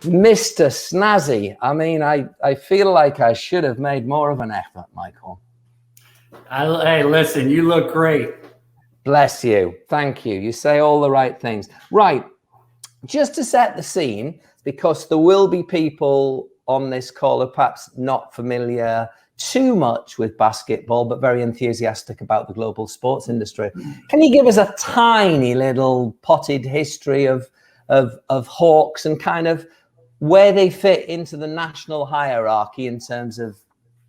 Mr. Snazzy. I mean, I feel like I should have made more of an effort, Michael. Hey, listen, you look great. Bless you. Thank you. You say all the right things. Right. Just to set the scene, because there will be people on this call who are perhaps not familiar too much with basketball, but very enthusiastic about the global sports industry. Can you give us a tiny little potted history of Hawks and kind of where they fit into the national hierarchy in terms of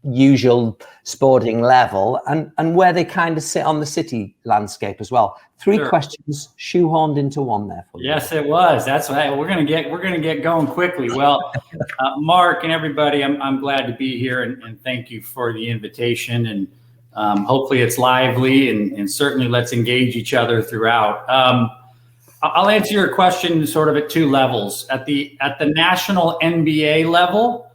usual sporting level and where they kind of sit on the city landscape as well? Three Sure. Questions shoehorned into one there for you. Yes, it was. That's why we're gonna get going quickly. Well, Mark and everybody, I'm glad to be here and thank you for the invitation, and hopefully it's lively and certainly let's engage each other throughout. I'll answer your question sort of at two levels. At the national NBA level,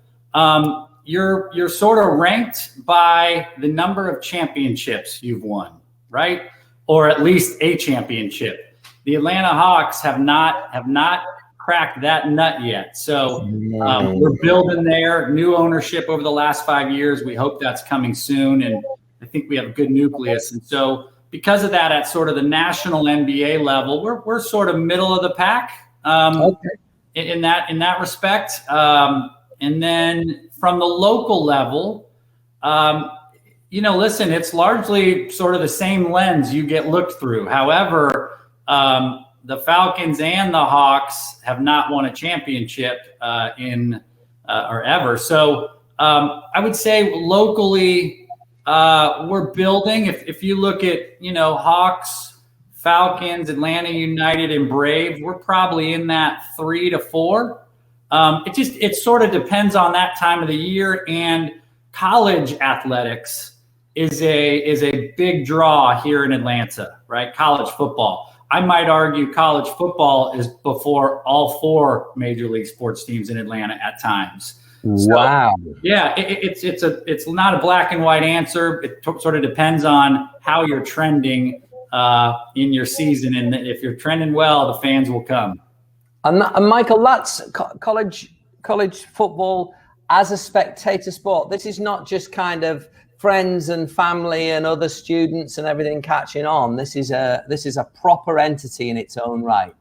you're sort of ranked by the number of championships you've won, right? Or at least a championship. The Atlanta Hawks have not cracked that nut yet. So we're building there. New ownership over the last 5 years. We hope that's coming soon, and I think we have a good nucleus. And so because of that, at sort of the national NBA level, we're sort of middle of the pack in that respect. And then from the local level, listen, it's largely sort of the same lens you get looked through. However, the Falcons and the Hawks have not won a championship or ever. So I would say locally, we're building. If you look at, Hawks, Falcons, Atlanta United, and Brave, we're probably in that 3 to 4. It sort of depends on that time of the year, and college athletics is a big draw here in Atlanta, right? College football. I might argue college football is before all 4 major league sports teams in Atlanta at times. Wow. So, yeah, it's not a black and white answer. It sort of depends on how you're trending in your season, and if you're trending well, the fans will come. And Michael, that's college football as a spectator sport. This is not just kind of friends and family and other students and everything catching on. This is a proper entity in its own right.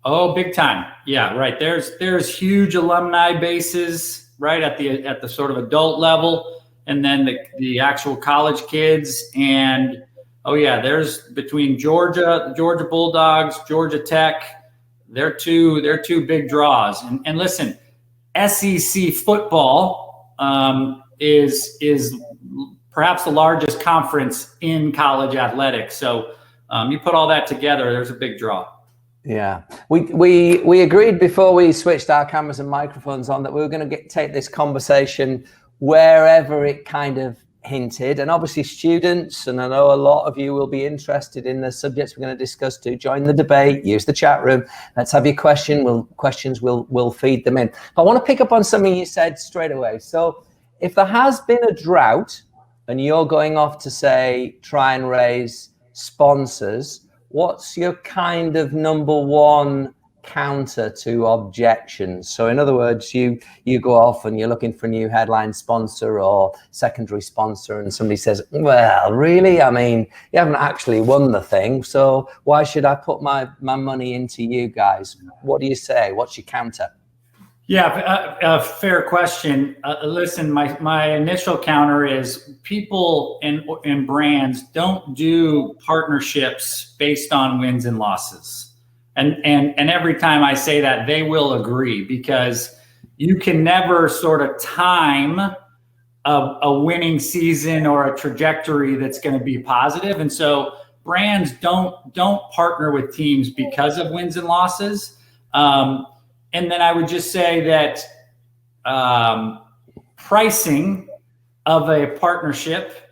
Oh, big time. Yeah, right. There's huge alumni bases, right, at the sort of adult level, and then the actual college kids. And there's between Georgia Bulldogs, Georgia Tech. They're two big draws. And listen, SEC football is perhaps the largest conference in college athletics. So you put all that together, there's a big draw. Yeah, we agreed before we switched our cameras and microphones on that we were going to take this conversation wherever it kind of hinted, and obviously students, and I know a lot of you will be interested in the subjects we're going to discuss too. Join the debate, use the chat room. Let's have your questions. We'll feed them in. But I want to pick up on something you said straight away. So if there has been a drought and you're going off to say try and raise sponsors, what's your kind of number one counter to objections? So in other words, you go off and you're looking for a new headline sponsor or secondary sponsor, and somebody says, well, really? I mean, you haven't actually won the thing, so why should I put my money into you guys? What do you say? What's your counter? Yeah, a fair question. Listen, my initial counter is people and brands don't do partnerships based on wins and losses. And every time I say that, they will agree, because you can never sort of time a winning season or a trajectory that's going to be positive. And so brands don't partner with teams because of wins and losses. And then I would just say that pricing of a partnership,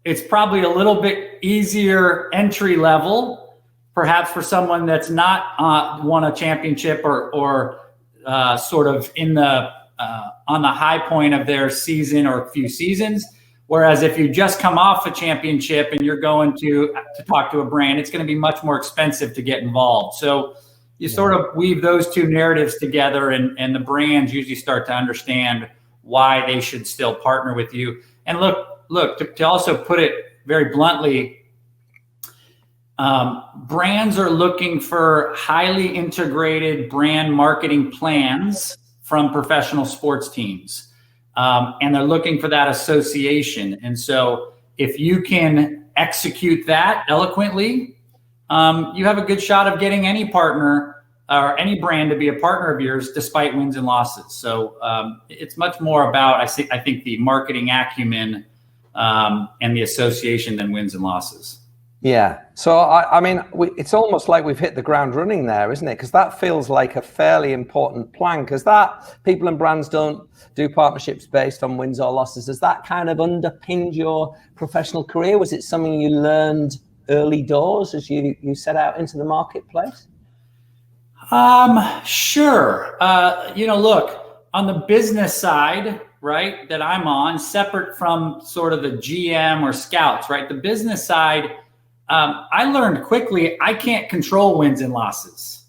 it's probably a little bit easier entry level, perhaps for someone that's not won a championship or sort of in the on the high point of their season or a few seasons. Whereas if you just come off a championship and you're going to talk to a brand, it's going to be much more expensive to get involved. So, you sort of weave those two narratives together, and the brands usually start to understand why they should still partner with you. And look, to also put it very bluntly, brands are looking for highly integrated brand marketing plans from professional sports teams. And they're looking for that association. And so if you can execute that eloquently, you have a good shot of getting any partner or any brand to be a partner of yours, despite wins and losses. So it's much more about, I think, the marketing acumen and the association than wins and losses. Yeah. So, I mean, it's almost like we've hit the ground running there, isn't it? Because that feels like a fairly important plan, because that people and brands don't do partnerships based on wins or losses. Has that kind of underpinned your professional career? Was it something you learned early doors as you set out into the marketplace? Sure. Look, on the business side, right, that I'm on, separate from sort of the GM or scouts, right? The business side, I learned quickly I can't control wins and losses,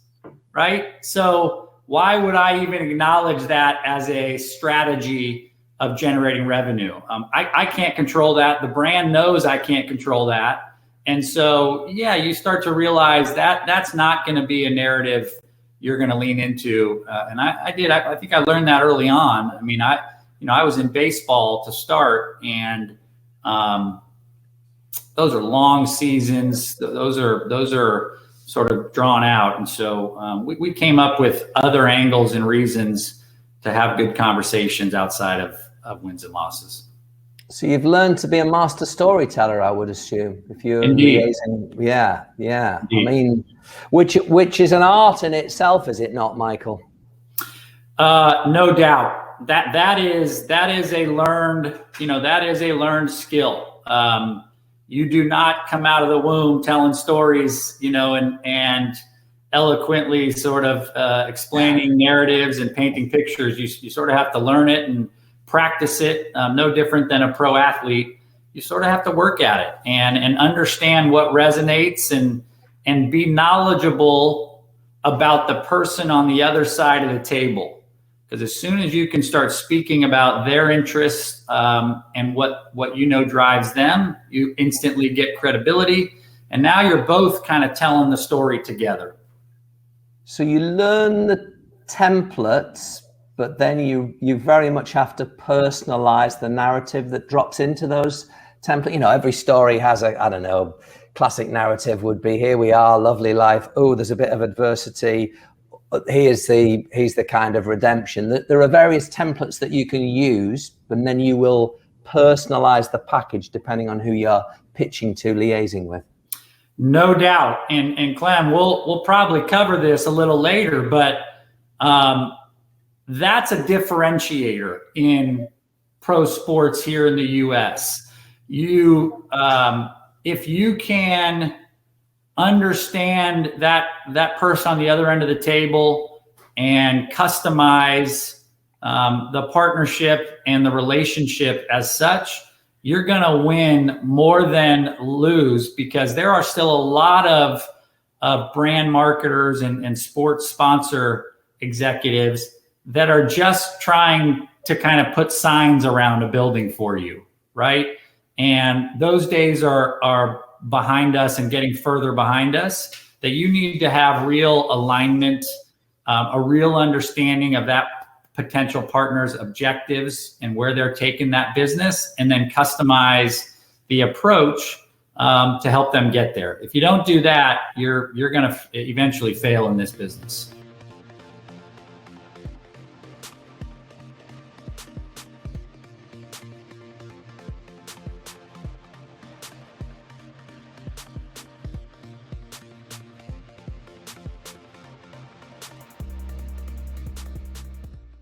right? So why would I even acknowledge that as a strategy of generating revenue? I can't control that. The brand knows I can't control that. And so, yeah, you start to realize that that's not going to be a narrative you're going to lean into. And I think I learned that early on. I mean, I was in baseball to start, and those are long seasons. Those are sort of drawn out. And so we came up with other angles and reasons to have good conversations outside of wins and losses. So you've learned to be a master storyteller, I would assume, if you're liaising. Yeah. Indeed. I mean, which is an art in itself, is it not, Michael? No doubt. That is a learned skill. You do not come out of the womb telling stories, and eloquently sort of explaining narratives and painting pictures. You sort of have to learn it and practice it. No different than a pro athlete. You sort of have to work at it and understand what resonates and be knowledgeable about the person on the other side of the table. Because as soon as you can start speaking about their interests and what drives them, you instantly get credibility. And now you're both kind of telling the story together. So you learn the templates, but then you very much have to personalize the narrative that drops into those templates. Every story has classic narrative would be, here we are, lovely life. Oh, there's a bit of adversity. He's the kind of redemption. There are various templates that you can use, but then you will personalize the package depending on who you're pitching to, liaising with. No doubt. And Clem, we'll probably cover this a little later, but that's a differentiator in pro sports here in the US. If you can understand that person on the other end of the table and customize the partnership and the relationship as such, you're going to win more than lose, because there are still a lot of brand marketers and sports sponsor executives that are just trying to kind of put signs around a building for you, right? And those days are behind us and getting further behind us, that you need to have real alignment, a real understanding of that potential partner's objectives and where they're taking that business, and then customize the approach to help them get there. If you don't do that, you're going to eventually fail in this business.